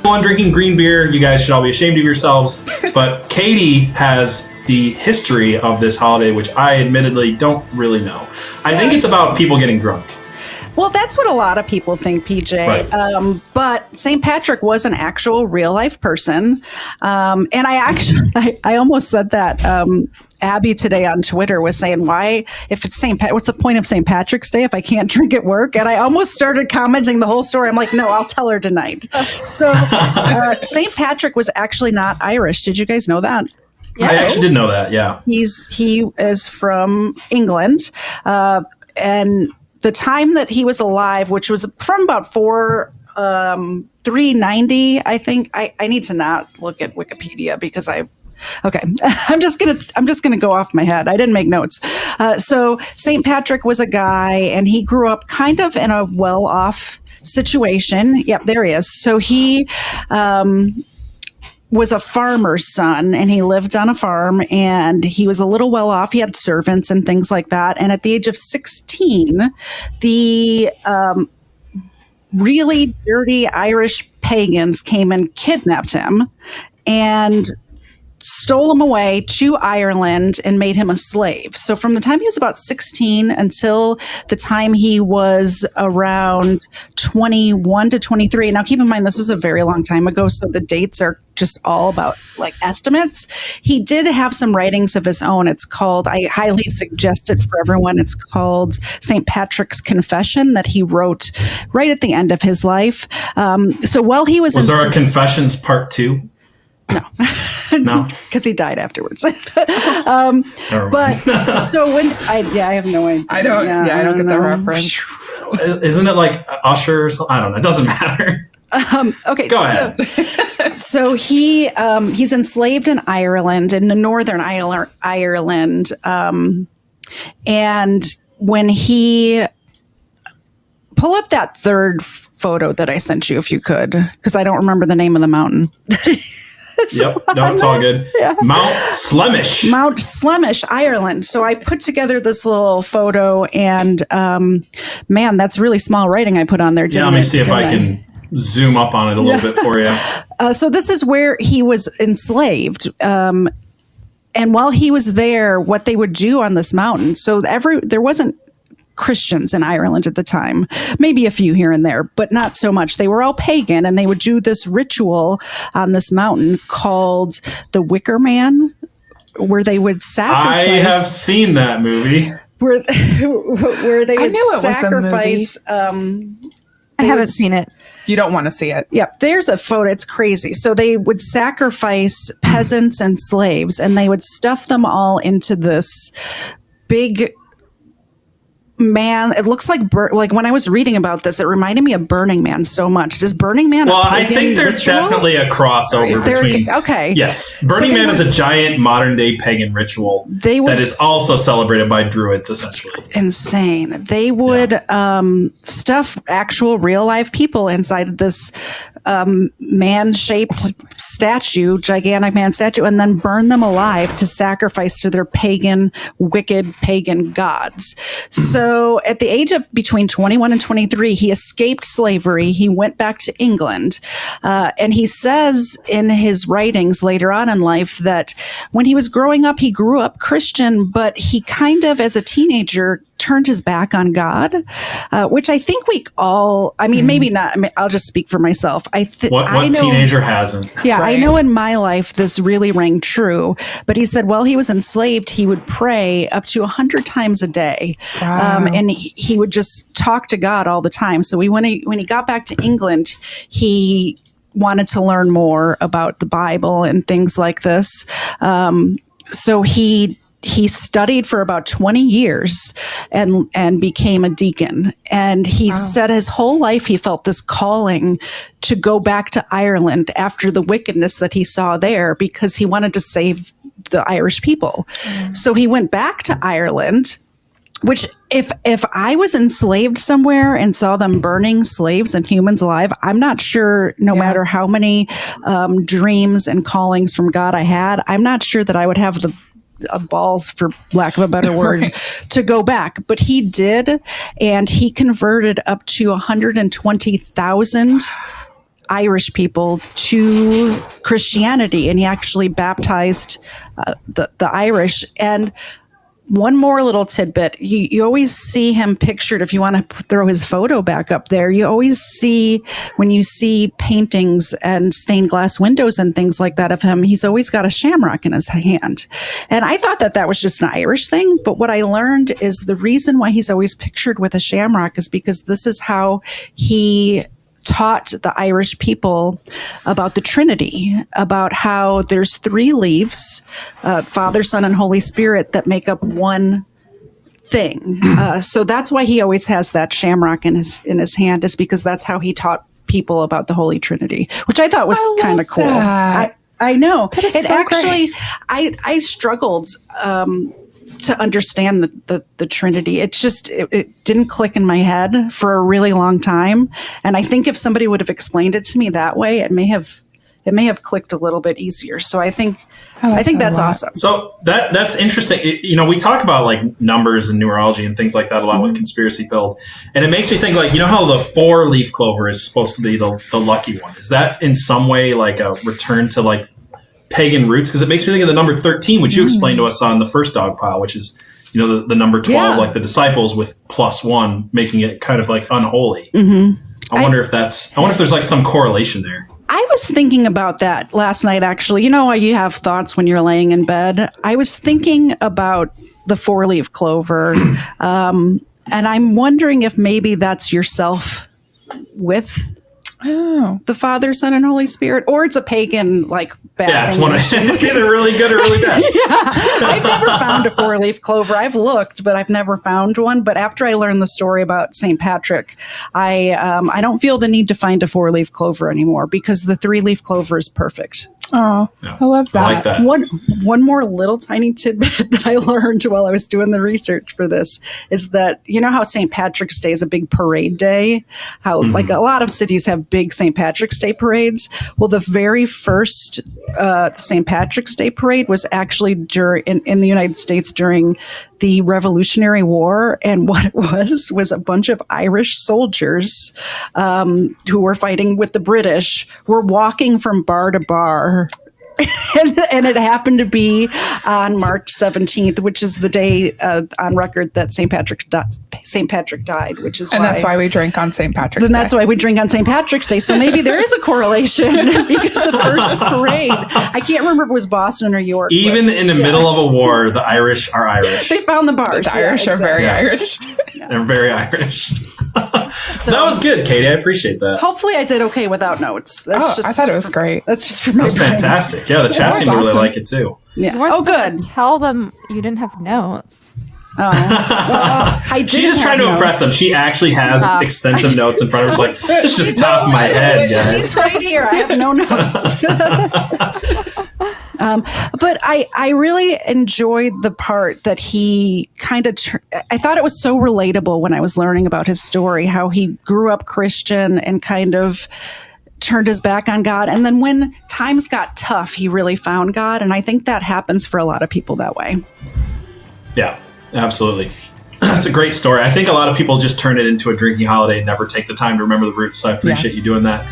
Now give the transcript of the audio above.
everyone drinking green beer. You guys should all be ashamed of yourselves. But Katie has the history of this holiday, which I admittedly don't really know. I think it's about people getting drunk. Well, that's what a lot of people think, PJ. Right. But St. Patrick was an actual real life person. And I almost said that. Abby today on Twitter was saying, why, if it's what's the point of St. Patrick's Day if I can't drink at work? And I almost started commenting the whole story. I'm like, no, I'll tell her tonight. So St. Patrick was actually not Irish. Did you guys know that? Yeah. I actually did know that, yeah. He is from England. And the time that he was alive, which was from about 390, I think. I need to not look at Wikipedia because okay. I'm just gonna go off my head. I didn't make notes. So St. Patrick was a guy, and he grew up kind of in a well-off situation. Yep, there he is. So he was a farmer's son, and he lived on a farm, and he was a little well off. He had servants and things like that. And at the age of 16, the really dirty Irish pagans came and kidnapped him and stole him away to Ireland and made him a slave. So from the time he was about 16 until the time he was around 21 to 23. Now, keep in mind, this was a very long time ago, so the dates are just all about like estimates. He did have some writings of his own. It's called, I highly suggest it for everyone. It's called St. Patrick's Confession that he wrote right at the end of his life. So while he was there a Confessions Part 2? No, because he died afterwards. But so when I have no idea. I don't get the reference. Isn't it like Usher or something? I don't know. It doesn't matter. Okay, go ahead. So he's enslaved in Ireland, in the Northern Ireland, and when he pull up that third photo that I sent you, if you could, because I don't remember the name of the mountain. Yep. No, it's all good. Yeah. Mount Slemish, Ireland. So I put together this little photo, and man, that's really small writing I put on there. Let me see if I can zoom up on it a little bit for you. So this is where he was enslaved. And while he was there, what they would do on this mountain. So there wasn't Christians in Ireland at the time, maybe a few here and there, but not so much. They were all pagan, and they would do this ritual on this mountain called the Wicker Man, where they would sacrifice. I have seen that movie. Where they would sacrifice. I haven't seen it. You don't want to see it. Yep, there's a photo. It's crazy. So they would sacrifice peasants and slaves, and they would stuff them all into this big man. It looks like when I was reading about this, it reminded me of Burning Man so much. Does Burning Man? Well, I think there's definitely a crossover between. Okay. Yes, Burning Man is a giant modern day pagan ritual that is also celebrated by Druids, essentially. Insane. They would stuff actual real life people inside this man-shaped statue, gigantic man statue, and then burn them alive to sacrifice to their wicked pagan gods. So at the age of between 21 and 23, he escaped slavery. He went back to England. And he says in his writings later on in life that when he was growing up, he grew up Christian, but he kind of, as a teenager, turned his back on God, which I think we all, maybe not. I'll just speak for myself. What teenager hasn't? Yeah, right. I know in my life this really rang true. But he said while he was enslaved, he would pray up to 100 times a day. Wow. And he would just talk to God all the time. So when he got back to England, he wanted to learn more about the Bible and things like this. So he studied for about 20 years and became a deacon. And he said his whole life he felt this calling to go back to Ireland after the wickedness that he saw there, because he wanted to save the Irish people. So he went back to Ireland, which if I was enslaved somewhere and saw them burning slaves and humans alive, I'm not sure, no matter how many dreams and callings from God I had, I'm not sure that I would have the balls, for lack of a better word, to go back. But he did, and he converted up to 120,000 Irish people to Christianity, and he actually baptized the Irish. And one more little tidbit. You always see him pictured, if you want to throw his photo back up there, you always see, when you see paintings and stained glass windows and things like that of him, he's always got a shamrock in his hand. And I thought that was just an Irish thing. But what I learned is the reason why he's always pictured with a shamrock is because this is how he taught the Irish people about the Trinity, about how there's 3 leaves, Father, Son, and Holy Spirit, that make up one thing. So that's why he always has that shamrock in his hand, is because that's how he taught people about the Holy Trinity, which I thought was kind of cool. I know. That is it so actually, great. I struggled to understand the Trinity. It didn't click in my head for a really long time. And I think if somebody would have explained it to me that way, it may have clicked a little bit easier. So I think that's awesome. So that's interesting. We talk about like numbers and numerology and things like that a lot with Conspiracy Build. And it makes me think, like, how the 4-leaf clover is supposed to be the lucky one. Is that in some way like a return to like pagan roots? Because it makes me think of the number 13, which you explained to us on the first dog pile, which is, the number 12, like the disciples with +1, making it kind of like unholy. I wonder if there's like some correlation there. I was thinking about that last night, actually. You have thoughts when you're laying in bed. I was thinking about the 4-leaf clover. And I'm wondering if maybe that's yourself with the Father, Son, and Holy Spirit, or it's a pagan, like, bad thing. It's either really good or really bad. I've never found a 4-leaf clover. I've looked, but I've never found one. But after I learned the story about St. Patrick, I don't feel the need to find a 4-leaf clover anymore, because the 3-leaf clover is perfect. Oh, yeah. I love that. I like that. One more little tiny tidbit that I learned while I was doing the research for this is that, how St. Patrick's Day is a big parade day, how like a lot of cities have big St. Patrick's Day parades. Well, the very first St. Patrick's Day parade was actually in the United States during the Revolutionary War. And what it was a bunch of Irish soldiers who were fighting with the British were walking from bar to bar. And it happened to be on March 17th, which is the day on record that St. Patrick died, which is that's why we drink on St. Patrick's Day. That's why we drink on St. Patrick's Day. So maybe there is a correlation, because the first parade, I can't remember if it was Boston or York. Even in the middle of a war, the Irish are Irish. They found the bars. The Irish are very Irish. They're very Irish. So, that was good, Katie. I appreciate that. Hopefully I did okay without notes. I thought it was great. That's just for my That's fantastic. Yeah, the chat seemed to really like it too. Yeah. You weren't supposed good. to tell them you didn't have notes. Oh. Well, She's just trying to impress them. She actually has extensive notes in front of her. She's like, it's just top of my head, guys. She's right here. I have no notes. But I really enjoyed the part that he kind of, I thought it was so relatable when I was learning about his story, how he grew up Christian and kind of turned his back on God. And then when times got tough, he really found God. And I think that happens for a lot of people that way. Yeah, absolutely. That's a great story. I think a lot of people just turn it into a drinking holiday and never take the time to remember the roots. So I appreciate you doing that.